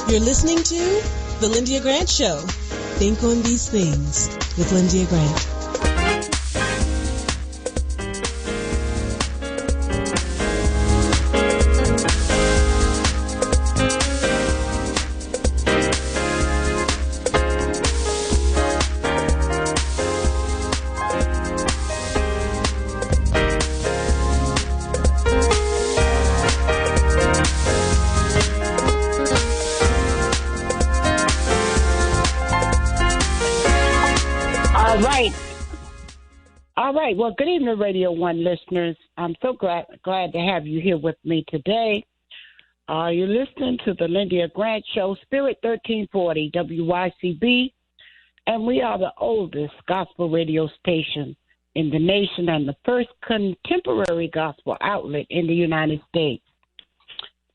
You're listening to The Lyndia Grant Show. Think on these things with Lyndia Grant. All right. Well, good evening, Radio 1 listeners. I'm so glad to have you here with me today. You're listening to the Lyndia Grant Show, Spirit 1340 WYCB, and we are the oldest gospel radio station in the nation and the first contemporary gospel outlet in the United States.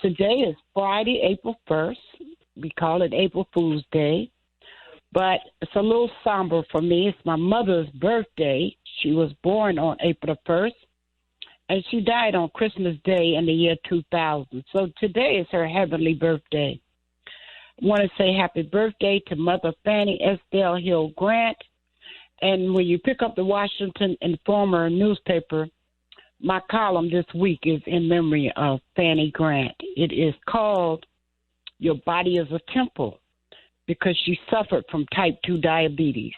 Today is Friday, April 1st. We call it April Fool's Day, but it's a little somber for me. It's my mother's birthday. She was born on April 1st, and she died on Christmas Day in the year 2000. So today is her heavenly birthday. I want to say happy birthday to Mother Fannie Estelle Hill Grant. And when you pick up the Washington Informer newspaper, my column this week is in memory of Fannie Grant. It is called Your Body is a Temple, because she suffered from type 2 diabetes.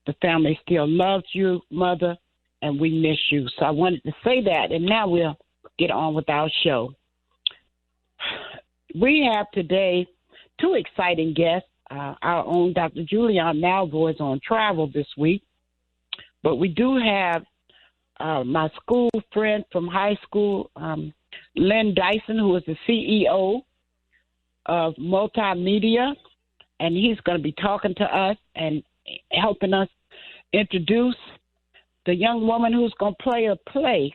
The family still loves you, Mother, and we miss you. So I wanted to say that, and now we'll get on with our show. We have today two exciting guests. Our own Dr. Julian Malvo is on travel this week, but we do have my school friend from high school, Lynn Dyson, who is the CEO of Multimedia, and he's going to be talking to us and helping us introduce the young woman who's going to play a play.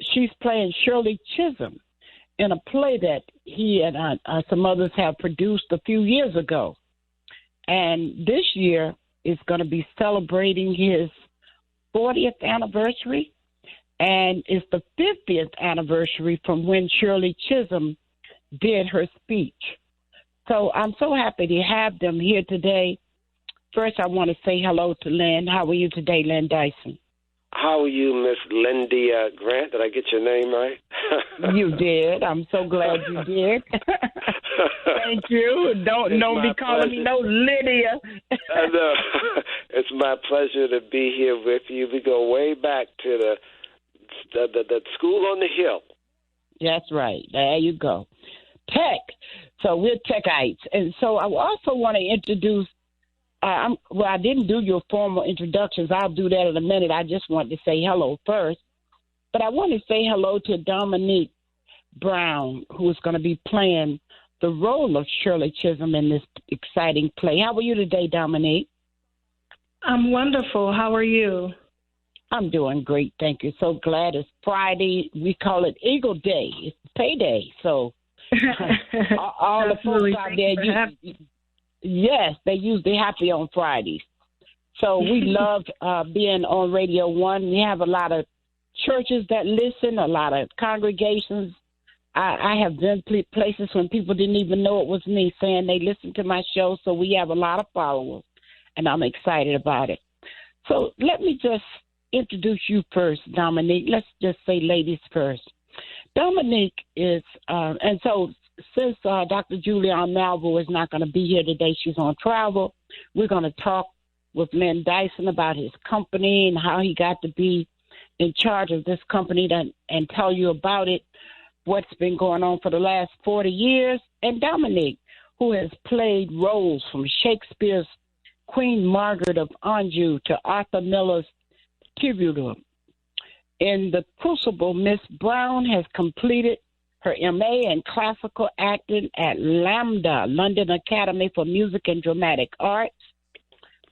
She's playing Shirley Chisholm in a play that he and some others have produced a few years ago. And this year is going to be celebrating his 40th anniversary, and it's the 50th anniversary from when Shirley Chisholm did her speech. So I'm so happy to have them here today. First, I want to say hello to Lynn. How are you today, Lynn Dyson? How are you, Miss Lyndia Grant? Did I get your name right? You did. I'm so glad you did. Thank you. Don't be calling me no Lydia. I know. It's my pleasure to be here with you. We go way back to the school on the hill. That's right. There you go. Tech. So we're techites. And so I also want to introduce, I didn't do your formal introductions. I'll do that in a minute. I just wanted to say hello first. But I want to say hello to Dominique Brown, who is going to be playing the role of Shirley Chisholm in this exciting play. How are you today, Dominique? I'm wonderful. How are you? I'm doing great, thank you. So glad it's Friday. We call it Eagle Day. It's payday. So all the folks out there, yes, they usually happy on Fridays. So we love being on Radio 1. We have a lot of churches that listen, a lot of congregations. I have been places when people didn't even know it was me saying they listen to my show. So we have a lot of followers, and I'm excited about it. So let me just introduce you first, Dominique. Let's just say ladies first. Dominique is, and so since Dr. Julian Malvo is not going to be here today, she's on travel, we're going to talk with Lynn Dyson about his company and how he got to be in charge of this company and tell you about it, what's been going on for the last 40 years. And Dominique, who has played roles from Shakespeare's Queen Margaret of Anjou to Arthur Miller's Tiburon. In the Crucible, Miss Brown has completed her MA in classical acting at LAMDA, London Academy for Music and Dramatic Arts.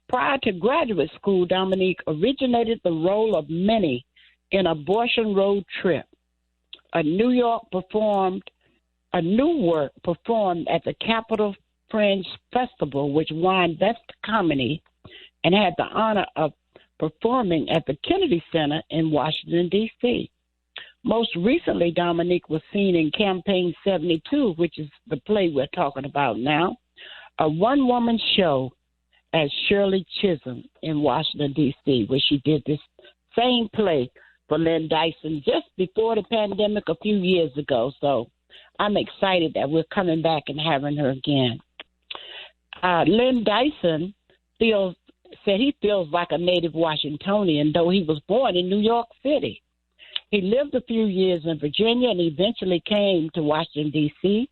Prior to graduate school, Dominique originated the role of Minnie in Abortion Road Trip, a new work performed at the Capitol Fringe Festival, which won Best Comedy and had the honor of performing at the Kennedy Center in Washington, D.C. Most recently, Dominique was seen in Campaign 72, which is the play we're talking about now, a one-woman show as Shirley Chisholm in Washington, D.C., where she did this same play for Lyn Dyson just before the pandemic a few years ago. So I'm excited that we're coming back and having her again. Lyn Dyson said he feels like a native Washingtonian, though he was born in New York City. He lived a few years in Virginia and eventually came to Washington, D.C.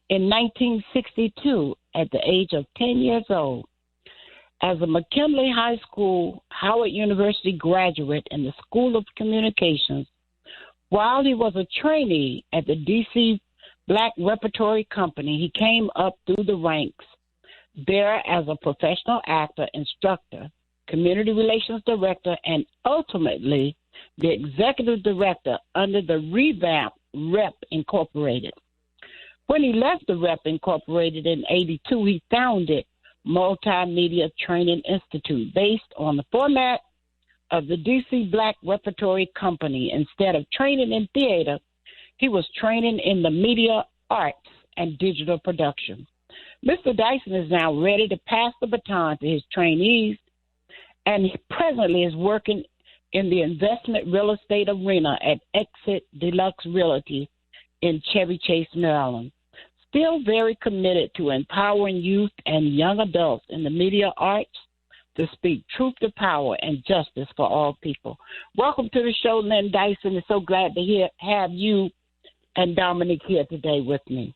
in 1962 at the age of 10 years old. As a McKinley High School, Howard University graduate in the School of Communications, while he was a trainee at the D.C. Black Repertory Company, he came up through the ranks there as a professional actor, instructor, community relations director, and ultimately the executive director under the revamped Rep Incorporated. When he left the Rep Incorporated in 1982, he founded Multimedia Training Institute based on the format of the D.C. Black Repertory Company. Instead of training in theater, he was training in the media arts and digital production. Mr. Dyson is now ready to pass the baton to his trainees, and he presently is working in the investment real estate arena at Exit Deluxe Realty in Chevy Chase, Maryland. Still very committed to empowering youth and young adults in the media arts to speak truth to power and justice for all people. Welcome to the show, Lynn Dyson. I'm so glad to have you and Dominique here today with me.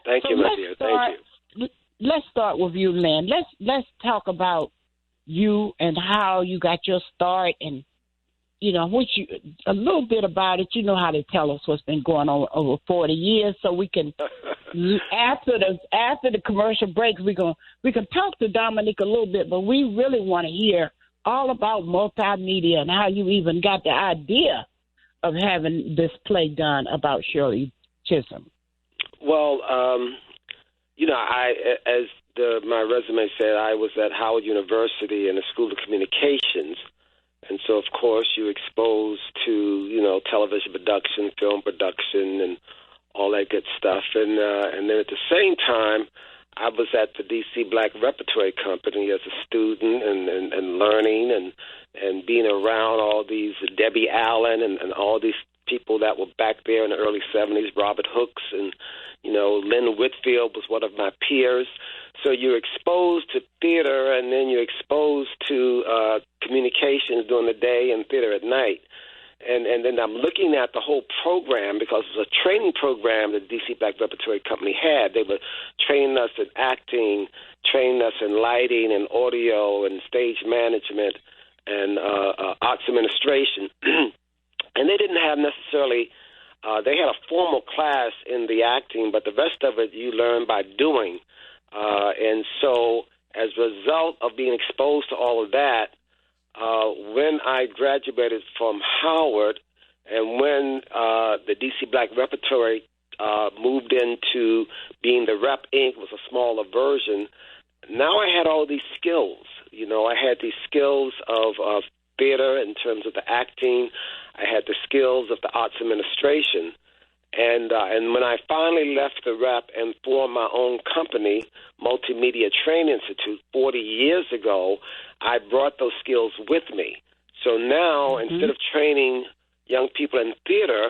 Thank you, my dear. Thank you. Let's start with you, Lynn. Let's talk about you and how you got your start, and a little bit about it. You know how to tell us what's been going on over 40 years, so we can after the commercial breaks we can talk to Dominique a little bit, but we really want to hear all about multimedia and how you even got the idea of having this play done about Shirley Chisholm. Well, my resume said, I was at Howard University in the School of Communications. And so, of course, you're exposed to, television production, film production, and all that good stuff. And then at the same time, I was at the D.C. Black Repertory Company as a student and learning and being around all these Debbie Allen and all these people that were back there in the early 70s, Robert Hooks and, Lynn Whitfield was one of my peers. So you're exposed to theater, and then you're exposed to communications during the day and theater at night. And then I'm looking at the whole program because it was a training program that D.C. Black Repertory Company had. They were training us in acting, training us in lighting and audio and stage management and arts administration. And they didn't have necessarily they had a formal class in the acting, but the rest of it you learn by doing. And so as a result of being exposed to all of that, when I graduated from Howard and when the D.C. Black Repertory moved into being the Rep Inc., was a smaller version, now I had all these skills. I had these skills of theater in terms of the acting. I had the skills of the arts administration. And when I finally left the Rep and formed my own company, Multimedia Training Institute, 40 years ago, I brought those skills with me. So now, instead of training young people in theater,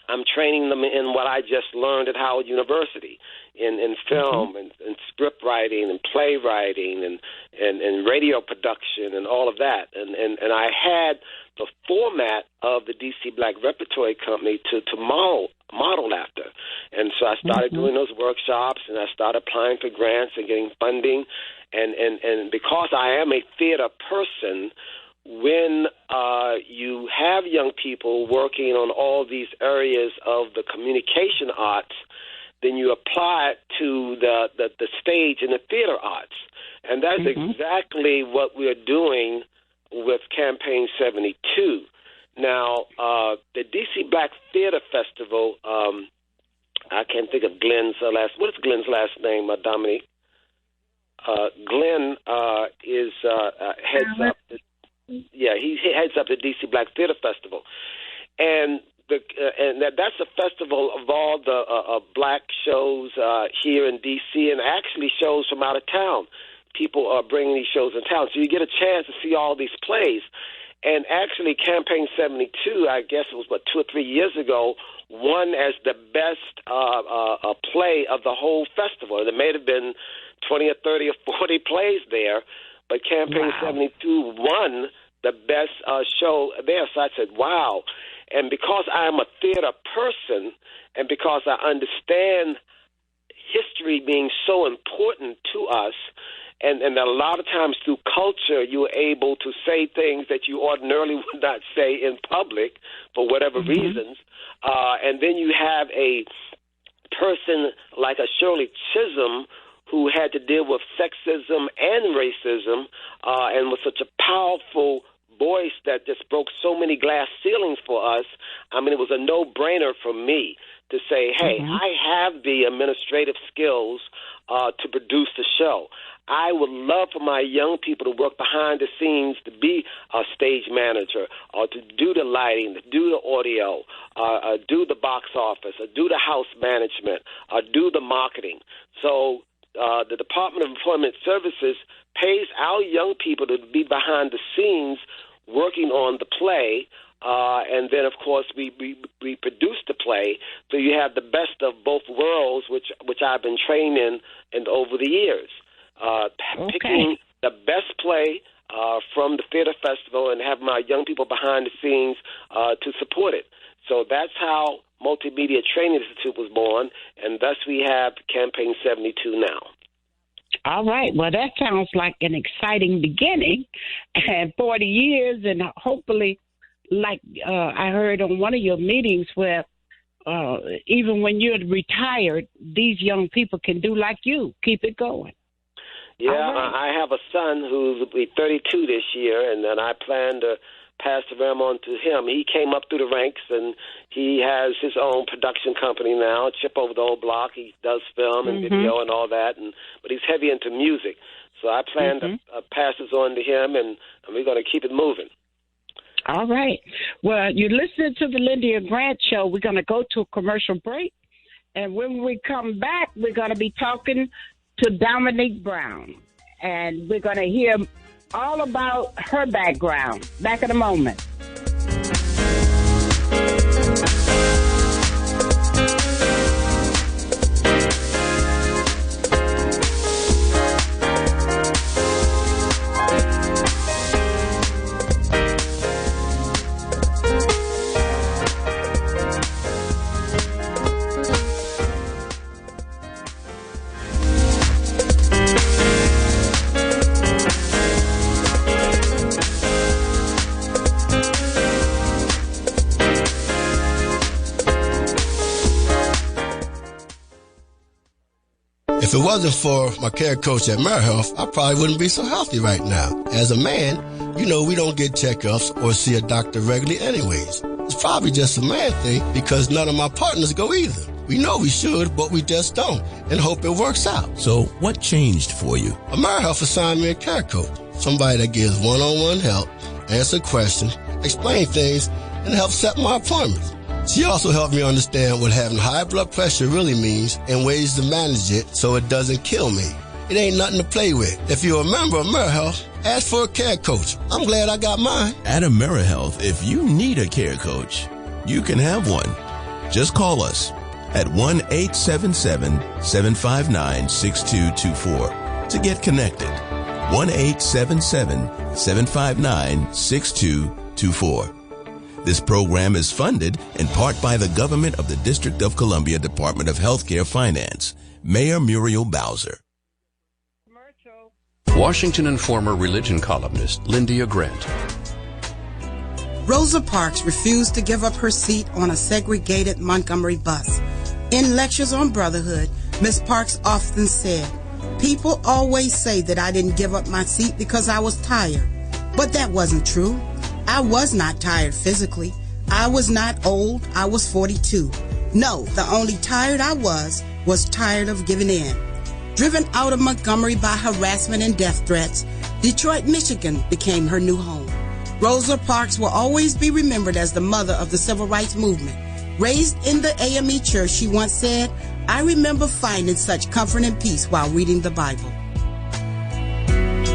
I'm training them in what I just learned at Howard University, in film and script writing and playwriting and radio production and all of that. And I had the format of the D.C. Black Repertory Company to model after. And so I started doing those workshops, and I started applying for grants and getting funding. And because I am a theater person, when you have young people working on all these areas of the communication arts, then you apply it to the stage and the theater arts. And that's exactly what we're doing with Campaign 72. Now, the D.C. Black Theater Festival, I can't think of Glenn's what is Glenn's last name, Dominique? Glenn is heads up. He heads up the D.C. Black Theater Festival. And that's a festival of all the black shows here in D.C. and actually shows from out of town. People are bringing these shows in town, so you get a chance to see all these plays. And actually, Campaign 72, I guess it was 2 or 3 years ago, won as the best play of the whole festival. And there may have been 20 or 30 or 40 plays there, but Campaign 72 won the best show there. So I said, wow. And because I am a theater person and because I understand history being so important to us, and a lot of times through culture, you're able to say things that you ordinarily would not say in public for whatever reasons. And then you have a person like a Shirley Chisholm who had to deal with sexism and racism and was such a powerful voice that just broke so many glass ceilings for us. I mean, it was a no-brainer for me to say, hey, I have the administrative skills to produce the show. I would love for my young people to work behind the scenes, to be a stage manager, or to do the lighting, to do the audio, do the box office, or do the house management, or do the marketing. So the Department of Employment Services pays our young people to be behind the scenes working on the play, and then, of course, we produce the play. So you have the best of both worlds, which I've been trained in over the years. Picking the best play from the theater festival and have my young people behind the scenes to support it. So that's how Multimedia Training Institute was born, and thus we have Campaign 72 now. All right. Well, that sounds like an exciting beginning, and 40 years, and hopefully, like I heard on one of your meetings where even when you're retired, these young people can do like you, keep it going. Yeah, I have a son who will be 32 this year, and then I plan to pass the realm on to him. He came up through the ranks, and he has his own production company now, Chip Over the Old Block. He does film and video and all that, but he's heavy into music. So I plan to pass this on to him, and we're going to keep it moving. All right. Well, you're listening to the Lyndia Grant Show. We're going to go to a commercial break, and when we come back, we're going to be talking to Dominique Brown, and we're going to hear all about her background. Back in a moment. If it wasn't for my care coach at AmeriHealth, I probably wouldn't be so healthy right now. As a man, we don't get checkups or see a doctor regularly anyways. It's probably just a man thing because none of my partners go either. We know we should, but we just don't, and hope it works out. So what changed for you? AmeriHealth assigned me a care coach, somebody that gives one-on-one help, answer questions, explain things, and help set my appointments. She also helped me understand what having high blood pressure really means and ways to manage it so it doesn't kill me. It ain't nothing to play with. If you're a member of AmeriHealth, ask for a care coach. I'm glad I got mine. At AmeriHealth, if you need a care coach, you can have one. Just call us at 1-877-759-6224 to get connected. 1-877-759-6224. This program is funded in part by the government of the District of Columbia Department of Healthcare Finance. Mayor Muriel Bowser. Washington and former religion columnist Lyndia Grant. Rosa Parks refused to give up her seat on a segregated Montgomery bus. In lectures on brotherhood, Ms. Parks often said, "People always say that I didn't give up my seat because I was tired." But that wasn't true. I was not tired physically. I was not old. I was 42. No, the only tired I was tired of giving in. Driven out of Montgomery by harassment and death threats, Detroit, Michigan became her new home. Rosa Parks will always be remembered as the mother of the civil rights movement. Raised in the AME church, she once said, "I remember finding such comfort and peace while reading the Bible."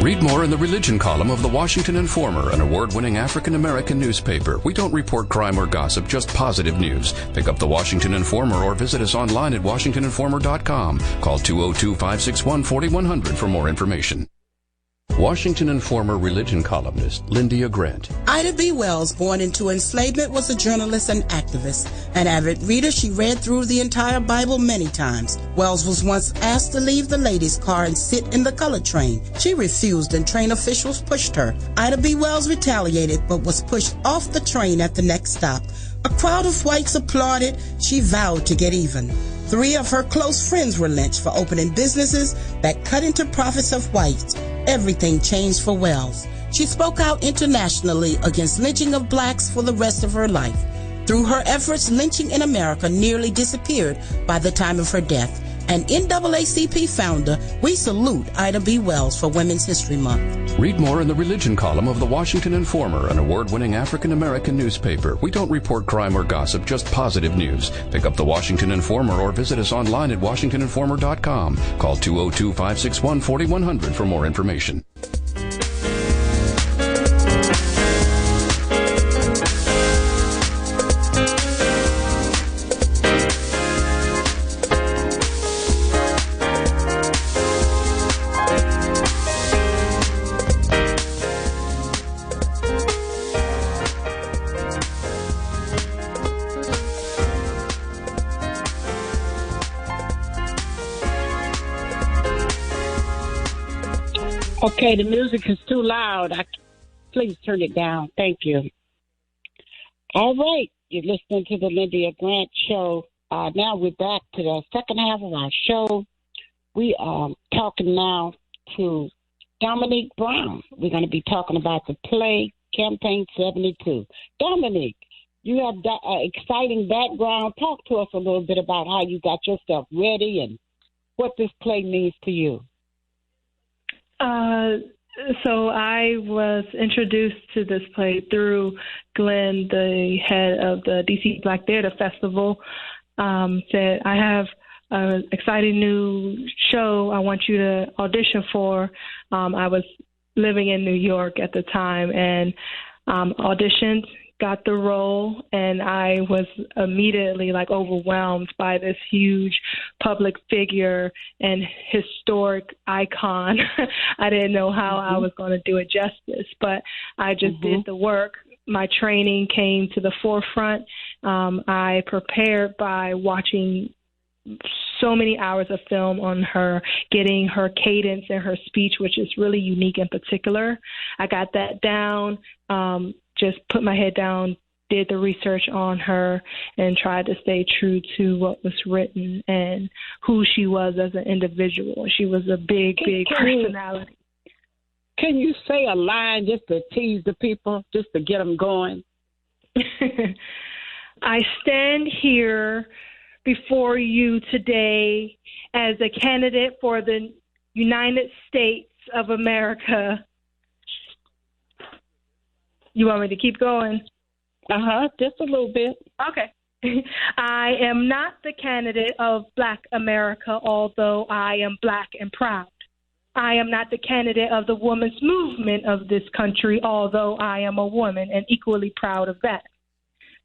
Read more in the religion column of the Washington Informer, an award-winning African-American newspaper. We don't report crime or gossip, just positive news. Pick up the Washington Informer or visit us online at washingtoninformer.com. Call 202-561-4100 for more information. Washington Informer religion columnist Lyndia Grant. Ida B. Wells, born into enslavement, was a journalist and activist. An avid reader, she read through the entire Bible many times. Wells was once asked to leave the ladies' car and sit in the colored train. She refused and train officials pushed her. Ida B. Wells retaliated but was pushed off the train at the next stop. A crowd of whites applauded. She vowed to get even. 3 of her close friends were lynched for opening businesses that cut into profits of whites. Everything changed for Wells. She spoke out internationally against lynching of blacks for the rest of her life. Through her efforts, lynching in America nearly disappeared by the time of her death. An NAACP founder, we salute Ida B. Wells for Women's History Month. Read more in the religion column of the Washington Informer, an award-winning African-American newspaper. We don't report crime or gossip, just positive news. Pick up the Washington Informer or visit us online at washingtoninformer.com. Call 202-561-4100 for more information. Okay, the music is too loud. Please turn it down. Thank you. All right, you're listening to the Lyndia Grant Show. Now we're back to the second half of our show. We are talking now to Dominique Brown. We're going to be talking about the play Campaign 72. Dominique, you have an exciting background. Talk to us a little bit about how you got yourself ready and what this play means to you. So I was introduced to this play through Glenn, the head of the DC Black Theater Festival, said, "I have an exciting new show I want you to audition for." I was living in New York at the time and auditioned, got the role, and I was immediately overwhelmed by this huge public figure and historic icon. I didn't know how I was going to do it justice, but I just did the work. My training came to the forefront. I prepared by watching so many hours of film on her, getting her cadence and her speech, which is really unique and particular. I got that down. Just put my head down, did the research on her, and tried to stay true to what was written and who she was as an individual. She was a big personality. Can you say a line just to tease the people, just to get them going? I stand here before you today as a candidate for the United States of America. You want me to keep going? Just a little bit. Okay. I am not the candidate of Black America, although I am Black and proud. I am not the candidate of the women's movement of this country, although I am a woman and equally proud of that.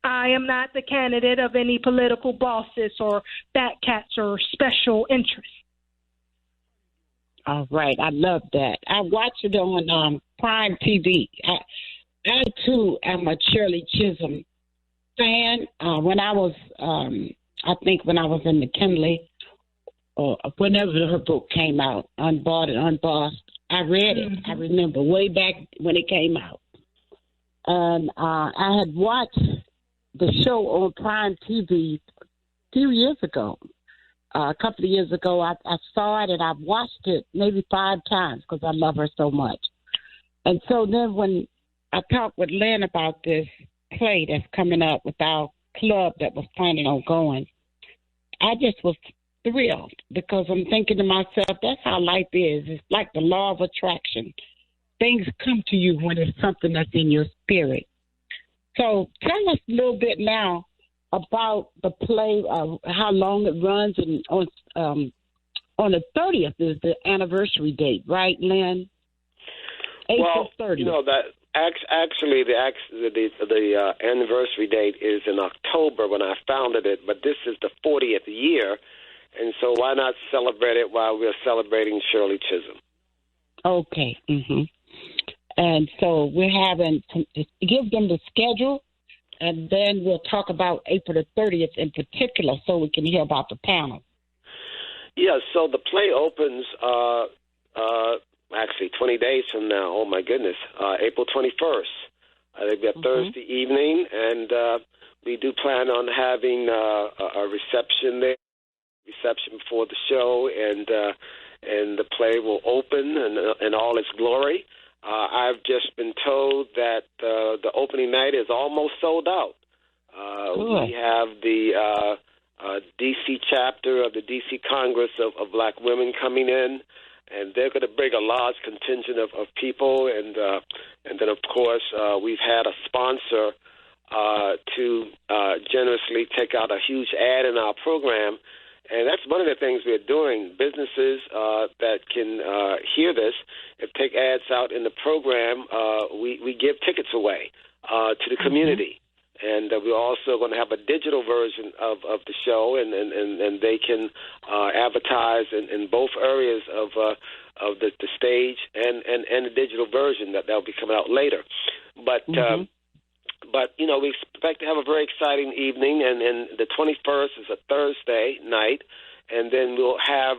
I am not the candidate of any political bosses or fat cats or special interests. All right. I love that. I watch it on Prime TV. I, too, am a Shirley Chisholm fan. When I was, I think when I was in McKinley, or whenever her book came out, Unbought and Unbossed, I read it. I remember way back when it came out. And I had watched the show on Prime TV a few years ago. A couple of years ago, I saw it, and I've watched it maybe 5 times because I love her so much. And so then when I talked with Lynn about this play that's coming up with our club that was planning on going, I just was thrilled because I'm thinking to myself, that's how life is. It's like the law of attraction. things come to you when it's something that's in your spirit. So tell us a little bit now about the play, how long it runs, and on the 30th is the anniversary date, right, Lynn? April 30th. You know that actually the anniversary date is in October when I founded it, but this is the 40th year, and so why not celebrate it while we're celebrating Shirley Chisholm? Okay. Mm-hmm. And so we're having to give them the schedule, and then we'll talk about April the 30th in particular so we can hear about the panel. Yeah, so the play opens actually 20 days from now. Oh, my goodness, April 21st. It'll be a Thursday evening, and we do plan on having a reception there, reception before the show, and the play will open in all its glory. I've just been told that the opening night is almost sold out. We have the D.C. chapter of the D.C. Congress of Black Women coming in, and they're going to bring a large contingent of people. And then, of course, we've had a sponsor to generously take out a huge ad in our program. And that's one of the things we're doing. Businesses that can hear this, if take ads out in the program, we give tickets away to the community. And we're also going to have a digital version of the show, and they can advertise in both areas of the stage and the digital version that'll be coming out later. But you know, we expect to have a very exciting evening, and the 21st is a Thursday night, and then we'll have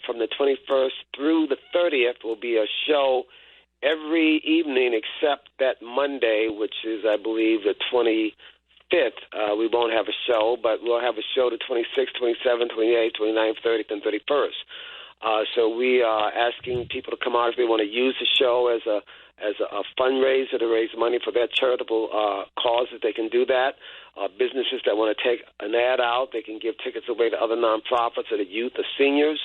from the 21st through the 30th will be a show every evening except that Monday, which is, I believe, the 25th. We won't have a show, but we'll have a show the 26th, 27th, 28th, 29th, 30th, and 31st. So we are asking people to come out if they want to use the show as a fundraiser to raise money for their charitable causes. They can do that. Businesses that want to take an ad out, they can give tickets away to other nonprofits or the youth or seniors,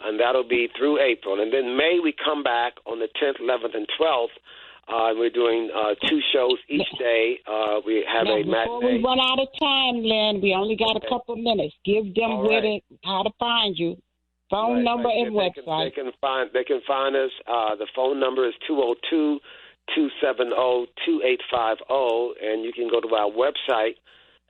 and that'll be through April. And then May we come back on the 10th, 11th, and 12th. We're doing 2 shows each day. We have a matinee. Before we run out of time, Lynn, we only got a couple of minutes. Give them how to find you. Phone number and website. They can find us. The phone number is 202-270-2850, and you can go to our website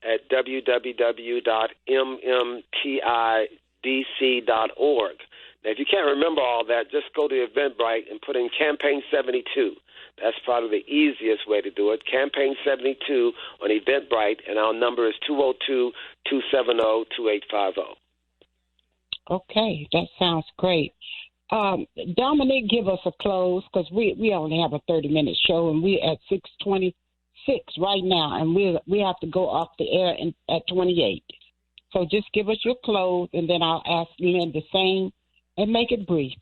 at www.mmtidc.org. Now, if you can't remember all that, just go to Eventbrite and put in Campaign 72. That's probably the easiest way to do it. Campaign 72 on Eventbrite, and our number is 202-270-2850. Okay, that sounds great. Dominique, give us a close, because we only have a 30-minute show, and we're at 6:26 right now, and we have to go off the air at 28. So just give us your close, and then I'll ask Lynn the same, and make it brief.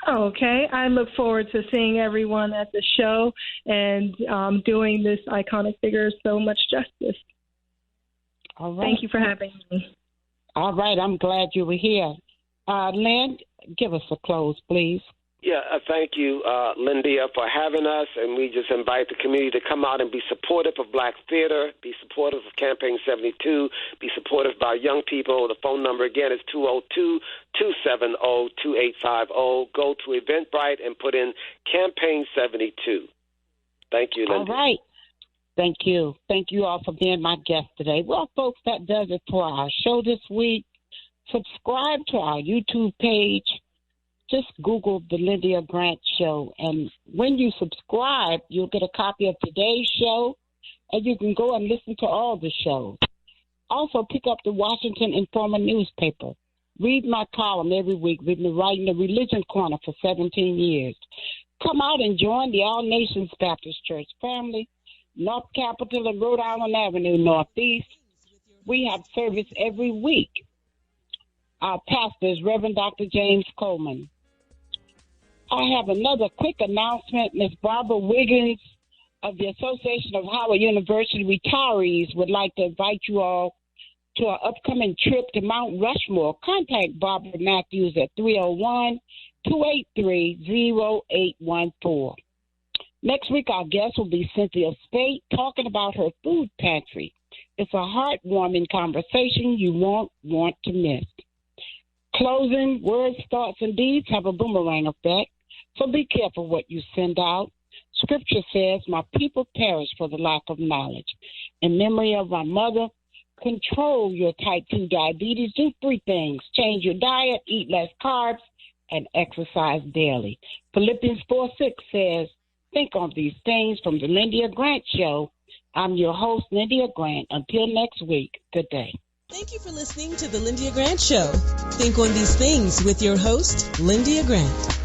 Okay. I look forward to seeing everyone at the show and doing this iconic figure so much justice. All right. Thank you for having me. All right. I'm glad you were here. Lynn, give us a close, please. Yeah, thank you, Lyndia, for having us, and we just invite the community to come out and be supportive of Black theater, be supportive of Campaign 72, be supportive of our young people. The phone number, again, is 202-270-2850. Go to Eventbrite and put in Campaign 72. Thank you, Lyndia. All right. Thank you. Thank you all for being my guest today. Well, folks, that does it for our show this week. Subscribe to our YouTube page. Just Google the Lyndia Grant Show. And when you subscribe, you'll get a copy of today's show, and you can go and listen to all the shows. Also, pick up the Washington Informer newspaper. Read my column every week. We've been writing the Religion Corner for 17 years. Come out and join the All Nations Baptist Church family, North Capitol and Rhode Island Avenue, Northeast. We have service every week. Our pastor is Reverend Dr. James Coleman. I have another quick announcement. Ms. Barbara Wiggins of the Association of Howard University Retirees would like to invite you all to our upcoming trip to Mount Rushmore. Contact Barbara Matthews at 283-0814. Next week, our guest will be Cynthia Spate talking about her food pantry. It's a heartwarming conversation you won't want to miss. Closing, words, thoughts, and deeds have a boomerang effect, so be careful what you send out. Scripture says, my people perish for the lack of knowledge. In memory of my mother, control your type 2 diabetes. Do 3 things. Change your diet, eat less carbs, and exercise daily. Philippians 4:6 says, think on these things. From the Lyndia Grant Show, I'm your host, Lyndia Grant. Until next week, good day. Thank you for listening to the Lyndia Grant Show. Think on these things with your host, Lyndia Grant.